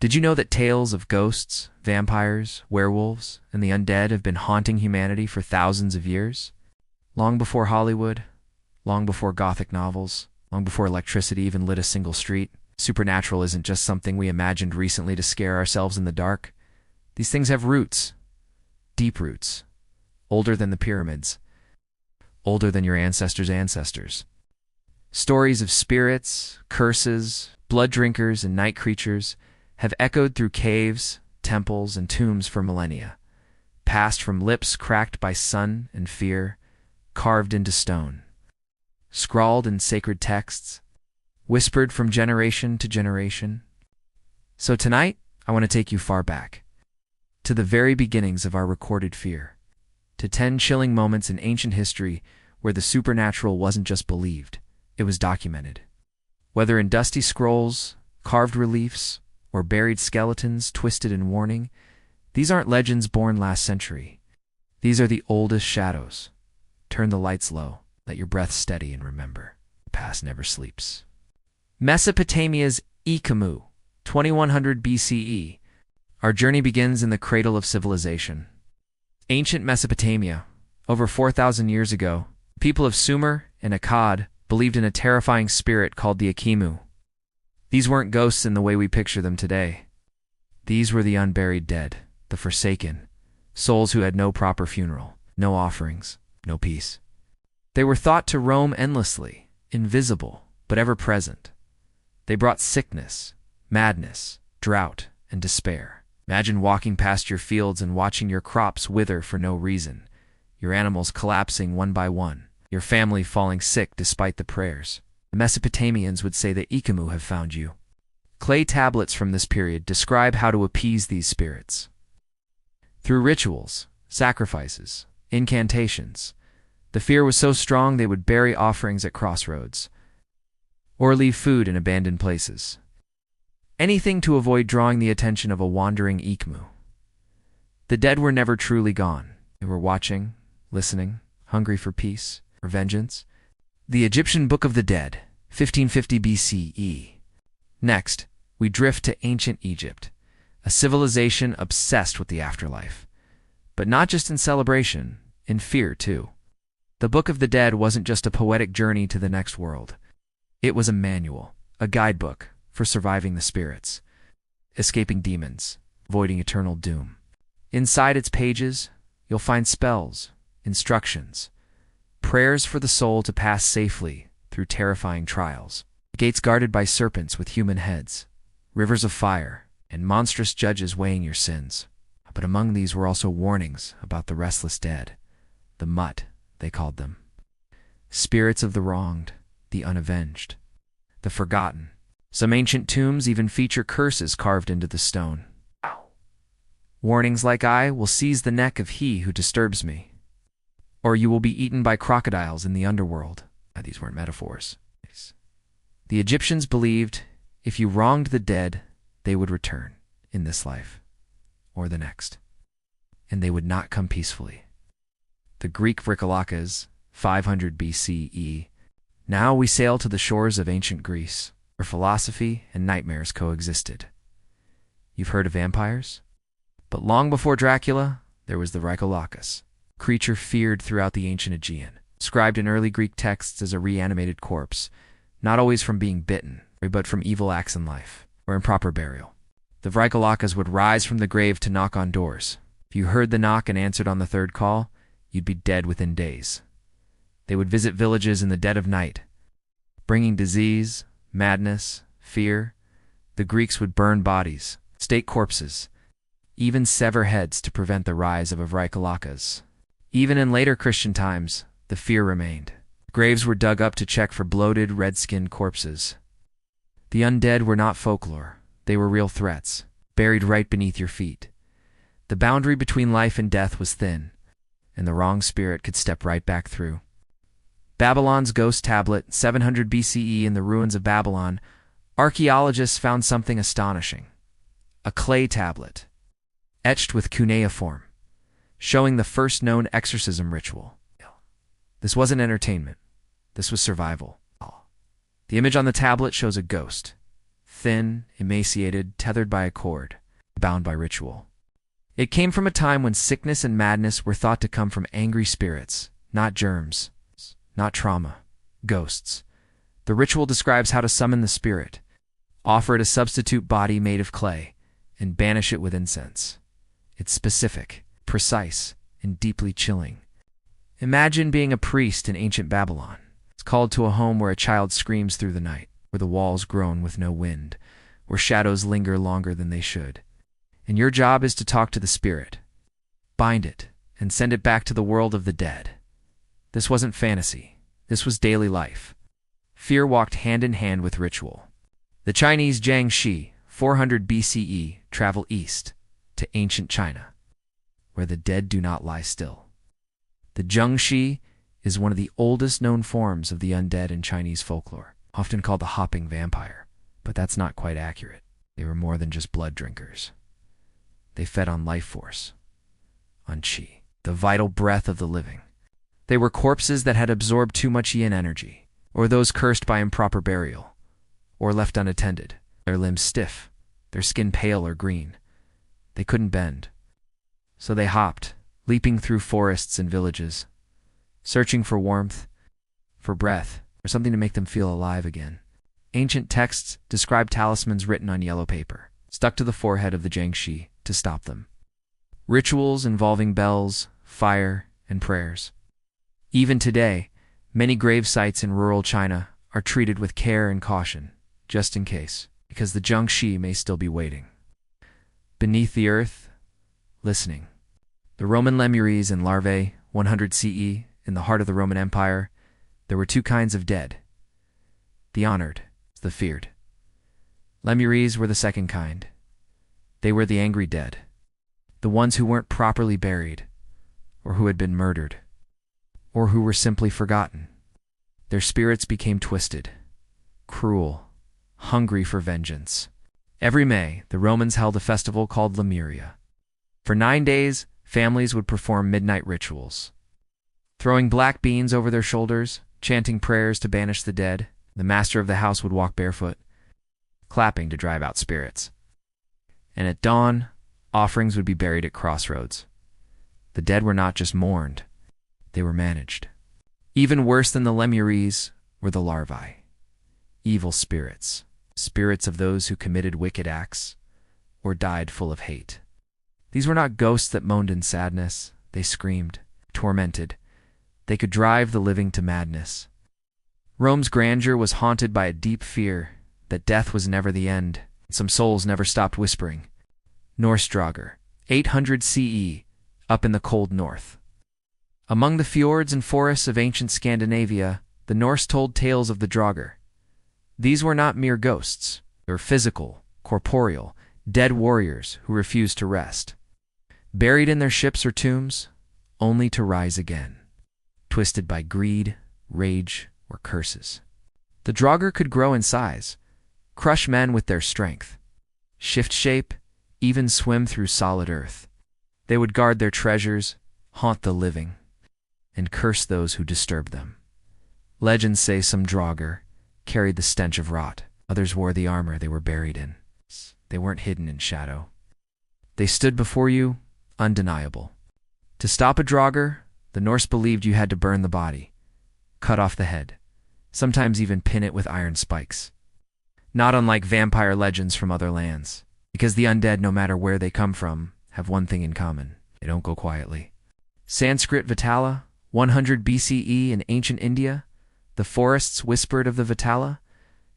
Did you know that tales of ghosts, vampires, werewolves, and the undead have been haunting humanity for thousands of years? Long before Hollywood, long before Gothic novels, long before electricity even lit a single street, supernatural isn't just something we imagined recently to scare ourselves in the dark. These things have roots, deep roots, older than the pyramids, older than your ancestors' ancestors. Stories of spirits, curses, blood drinkers, and night creatures have echoed through caves, temples, and tombs for millennia, passed from lips cracked by sun and fear, carved into stone, scrawled in sacred texts, whispered from generation to generation. So tonight, I want to take you far back, to the very beginnings of our recorded fear, to 10 chilling moments in ancient history where the supernatural wasn't just believed, it was documented. Whether in dusty scrolls, carved reliefs, or buried skeletons twisted in warning, these aren't legends born last century. These are the oldest shadows. Turn the lights low, let your breath steady, and remember, the past never sleeps. Mesopotamia's Ikamu, 2100 BCE. Our journey begins in the cradle of civilization. Ancient Mesopotamia, over 4,000 years ago, people of Sumer and Akkad believed in a terrifying spirit called the Akimu. These weren't ghosts in the way we picture them today. These were the unburied dead, the forsaken, souls who had no proper funeral, no offerings, no peace. They were thought to roam endlessly, invisible, but ever present. They brought sickness, madness, drought, and despair. Imagine walking past your fields and watching your crops wither for no reason, your animals collapsing one by one, your family falling sick despite the prayers. The Mesopotamians would say that Ikamu have found you. Clay tablets from this period describe how to appease these spirits. Through rituals, sacrifices, incantations, the fear was so strong they would bury offerings at crossroads, or leave food in abandoned places. Anything to avoid drawing the attention of a wandering Ikamu. The dead were never truly gone. They were watching, listening, hungry for peace or vengeance. The Egyptian Book of the Dead, 1550 BCE. Next, we drift to ancient Egypt, a civilization obsessed with the afterlife. But not just in celebration, in fear too. The Book of the Dead wasn't just a poetic journey to the next world. It was a manual, a guidebook for surviving the spirits, escaping demons, avoiding eternal doom. Inside its pages, you'll find spells, instructions, prayers for the soul to pass safely through terrifying trials, gates guarded by serpents with human heads, rivers of fire, and monstrous judges weighing your sins. But among these were also warnings about the restless dead, the Mutt, they called them. Spirits of the wronged, the unavenged, the forgotten. Some ancient tombs even feature curses carved into the stone. Warnings like "I will seize the neck of he who disturbs me," or "you will be eaten by crocodiles in the underworld." These weren't metaphors. The Egyptians believed if you wronged the dead, they would return in this life or the next, and they would not come peacefully. The Greek Vrykolakas, 500 BCE. Now we sail to the shores of ancient Greece, where philosophy and nightmares coexisted. You've heard of vampires? But long before Dracula, there was the Vrykolakas, creature feared throughout the ancient Aegean, described in early Greek texts as a reanimated corpse, not always from being bitten, but from evil acts in life, or improper burial. The Vrykolakas would rise from the grave to knock on doors. If you heard the knock and answered on the third call, you'd be dead within days. They would visit villages in the dead of night, bringing disease, madness, fear. The Greeks would burn bodies, stake corpses, even sever heads to prevent the rise of a Vrykolakas. Even in later Christian times, the fear remained. Graves were dug up to check for bloated, red-skinned corpses. The undead were not folklore. They were real threats, buried right beneath your feet. The boundary between life and death was thin, and the wrong spirit could step right back through. Babylon's Ghost Tablet, 700 BCE. In the ruins of Babylon, archaeologists found something astonishing. A clay tablet, etched with cuneiform, showing the first known exorcism ritual. This wasn't entertainment. This was survival. The image on the tablet shows a ghost, thin, emaciated, tethered by a cord, bound by ritual. It came from a time when sickness and madness were thought to come from angry spirits, not germs, not trauma, ghosts. The ritual describes how to summon the spirit, offer it a substitute body made of clay, and banish it with incense. It's specific, precise, and deeply chilling. Imagine being a priest in ancient Babylon. It's called to a home where a child screams through the night, where the walls groan with no wind, where shadows linger longer than they should. And your job is to talk to the spirit, bind it, and send it back to the world of the dead. This wasn't fantasy. This was daily life. Fear walked hand in hand with ritual. The Chinese Jiang Shi, 400 BCE, travel east to ancient China, where the dead do not lie still. The Jiangshi is one of the oldest known forms of the undead in Chinese folklore, often called the hopping vampire, but that's not quite accurate. They were more than just blood drinkers. They fed on life force, on qi, the vital breath of the living. They were corpses that had absorbed too much yin energy, or those cursed by improper burial, or left unattended, their limbs stiff, their skin pale or green. They couldn't bend. So they hopped, leaping through forests and villages, searching for warmth, for breath, or something to make them feel alive again. Ancient texts describe talismans written on yellow paper, stuck to the forehead of the Jiangshi to stop them. Rituals involving bells, fire, and prayers. Even today, many grave sites in rural China are treated with care and caution, just in case, because the Jiangshi may still be waiting. Beneath the earth, listening. The Roman Lemures and larvae, 100 CE, in the heart of the Roman Empire, there were two kinds of dead. The honored, the feared. Lemures were the second kind. They were the angry dead, the ones who weren't properly buried, or who had been murdered, or who were simply forgotten. Their spirits became twisted, cruel, hungry for vengeance. Every May, the Romans held a festival called Lemuria. For 9 days, families would perform midnight rituals. Throwing black beans over their shoulders, chanting prayers to banish the dead, the master of the house would walk barefoot, clapping to drive out spirits. And at dawn, offerings would be buried at crossroads. The dead were not just mourned, they were managed. Even worse than the Lemures were the larvae, evil spirits, spirits of those who committed wicked acts or died full of hate. These were not ghosts that moaned in sadness. They screamed, tormented. They could drive the living to madness. Rome's grandeur was haunted by a deep fear that death was never the end. Some souls never stopped whispering. Norse Draugr, 800 CE, up in the cold north. Among the fjords and forests of ancient Scandinavia, the Norse told tales of the Draugr. These were not mere ghosts. They were physical, corporeal, dead warriors who refused to rest. Buried in their ships or tombs, only to rise again. Twisted by greed, rage, or curses. The Draugr could grow in size, crush men with their strength, shift shape, even swim through solid earth. They would guard their treasures, haunt the living, and curse those who disturbed them. Legends say some Draugr carried the stench of rot. Others wore the armor they were buried in. They weren't hidden in shadow. They stood before you, undeniable. To stop a Draugr, the Norse believed you had to burn the body, cut off the head, sometimes even pin it with iron spikes. Not unlike vampire legends from other lands, because the undead, no matter where they come from, have one thing in common: they don't go quietly. Sanskrit Vitala, 100 BCE in ancient India, the forests whispered of the Vitala,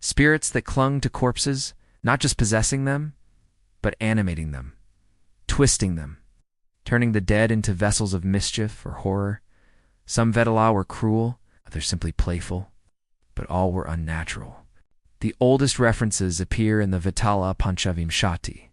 spirits that clung to corpses, not just possessing them, but animating them, twisting them, turning the dead into vessels of mischief or horror. Some Vitala were cruel, others simply playful, but all were unnatural. The oldest references appear in the Vitala Panchavimshati,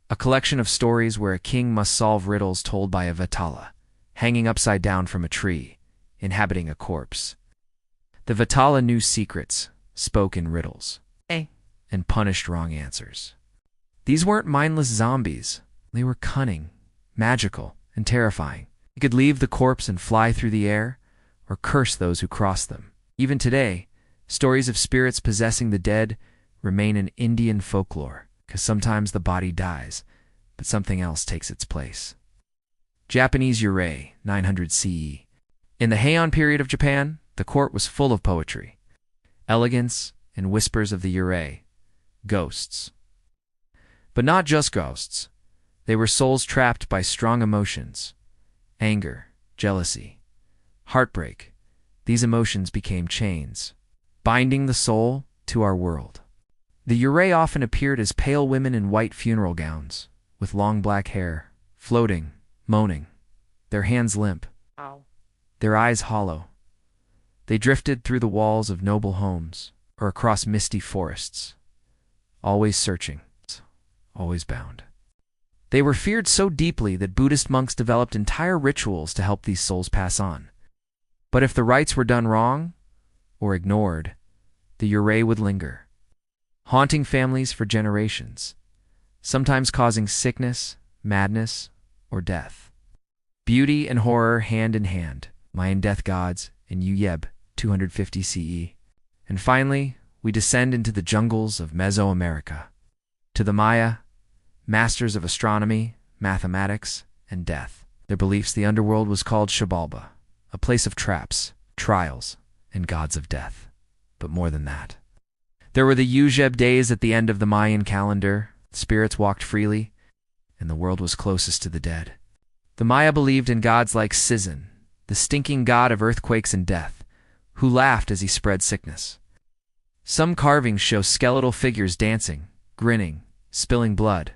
a collection of stories where a king must solve riddles told by a Vitala, hanging upside down from a tree, inhabiting a corpse. The Vitala knew secrets, spoke in riddles, and punished wrong answers. These weren't mindless zombies. They were cunning, magical, and terrifying. They could leave the corpse and fly through the air, or curse those who crossed them. Even today, stories of spirits possessing the dead remain in Indian folklore, because sometimes the body dies, but something else takes its place. Japanese Yurei, 900 CE. In the Heian period of Japan, the court was full of poetry, elegance, and whispers of the Yurei, ghosts. But not just ghosts. They were souls trapped by strong emotions, anger, jealousy, heartbreak. These emotions became chains, binding the soul to our world. The Yurei often appeared as pale women in white funeral gowns, with long black hair, floating, moaning, their hands limp, their eyes hollow. They drifted through the walls of noble homes or across misty forests, always searching, always bound. They were feared so deeply that Buddhist monks developed entire rituals to help these souls pass on. But if the rites were done wrong or ignored, the Yurei would linger, haunting families for generations, sometimes causing sickness, madness, or death. Beauty and horror hand in hand, Mayan death gods in Uyeb, 250 CE. And finally, we descend into the jungles of Mesoamerica. To the Maya, masters of astronomy, mathematics, and death. Their beliefs, the underworld was called Xibalba, a place of traps, trials, and gods of death. But more than that. There were the Uyeb days at the end of the Mayan calendar. Spirits walked freely, and the world was closest to the dead. The Maya believed in gods like Sizun, the stinking god of earthquakes and death, who laughed as he spread sickness. Some carvings show skeletal figures dancing, grinning, spilling blood.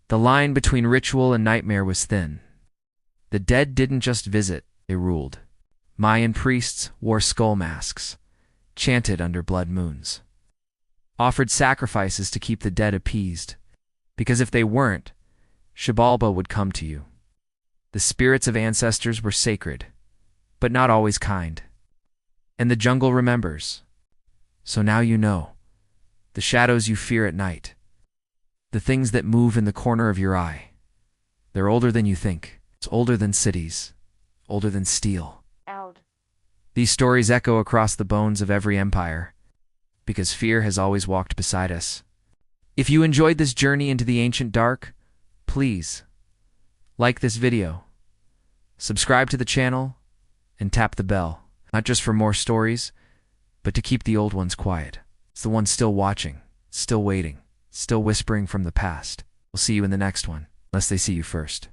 The line between ritual and nightmare was thin. The dead didn't just visit, they ruled. Mayan priests wore skull masks, chanted under blood moons, offered sacrifices to keep the dead appeased, because if they weren't, Xibalba would come to you. The spirits of ancestors were sacred, but not always kind. And the jungle remembers. So now you know. The shadows you fear at night. The things that move in the corner of your eye. They're older than you think. It's older than cities. Older than steel. These stories echo across the bones of every empire, because fear has always walked beside us. If you enjoyed this journey into the ancient dark, please like this video, subscribe to the channel, and tap the bell, not just for more stories, but to keep the old ones quiet. It's the ones still watching, still waiting, still whispering from the past. We'll see you in the next one, unless they see you first.